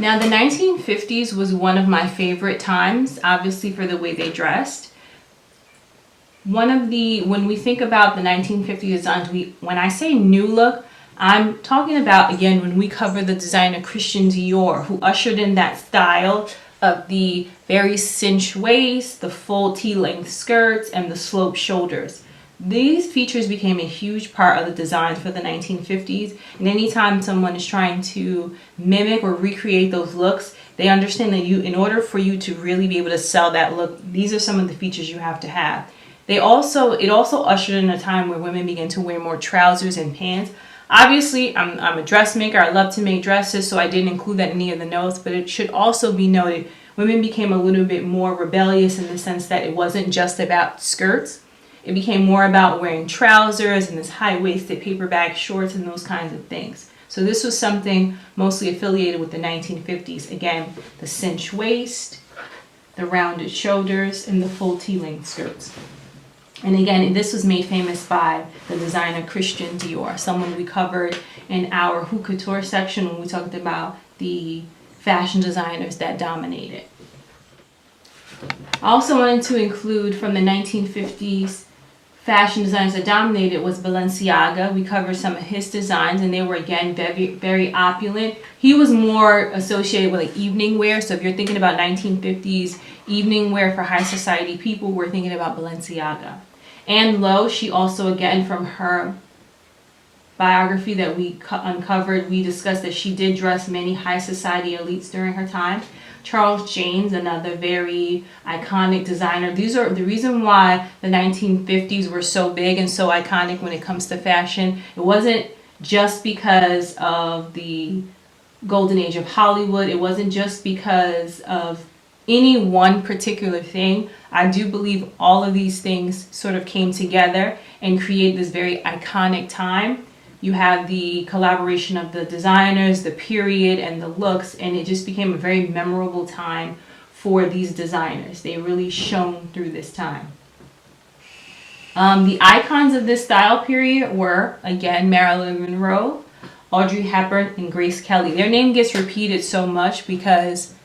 Now, the 1950s was one of my favorite times, obviously for the way they dressed. When we think about the 1950s designs, when I say new look, I'm talking about, again, when we cover the designer Christian Dior, who ushered in that style of the very cinched waist, the full T-length skirts, and the sloped shoulders. These features became a huge part of the designs for the 1950s, and anytime someone is trying to mimic or recreate those looks, they understand that in order for you to really be able to sell that look, these are some of the features you have to have. It also ushered in a time where women began to wear more trousers and pants. Obviously, I'm a dressmaker. I love to make dresses, so I didn't include that in any of the notes, but it should also be noted, women became a little bit more rebellious in the sense that it wasn't just about skirts. It became more about wearing trousers and this high-waisted paperback shorts and those kinds of things. So this was something mostly affiliated with the 1950s. Again, the cinched waist, the rounded shoulders, and the full T-length skirts. And again, this was made famous by the designer Christian Dior, someone we covered in our Haute Couture section when we talked about the fashion designers that dominated. I also wanted to include from the 1950s fashion designers that dominated was Balenciaga. We covered some of his designs, and they were, again, very, very opulent. He was more associated with like evening wear. So if you're thinking about 1950s evening wear for high society people, we're thinking about Balenciaga. And Lowe, she also, again, from her biography that we uncovered, we discussed that she did dress many high society elites during her time. Charles James, another very iconic designer. These are the reason why the 1950s were so big and so iconic when it comes to fashion. It wasn't just because of the golden age of Hollywood. It wasn't just because of any one particular thing. I do believe all of these things sort of came together and create this very iconic time. You have the collaboration of the designers, the period, and the looks, and it just became a very memorable time for these designers. They really shone through this time. The icons of this style period were, again, Marilyn Monroe, Audrey Hepburn, and Grace Kelly. Their name gets repeated so much because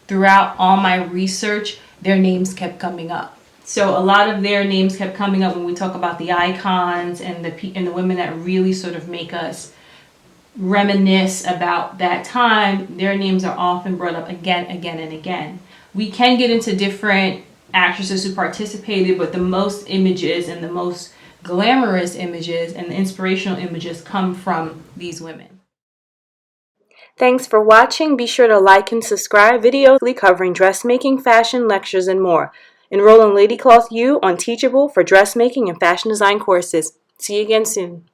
throughout all my research, their names kept coming up. So a lot of their names kept coming up when we talk about the icons and the women that really sort of make us reminisce about that time. Their names are often brought up again, and again. We can get into different actresses who participated, but the most images and the most glamorous images and the inspirational images come from these women. Thanks for watching. Be sure to like and subscribe. Videos covering dressmaking, fashion, lectures, and more. Enroll in Lady Cloth U on Teachable for dressmaking and fashion design courses. See you again soon.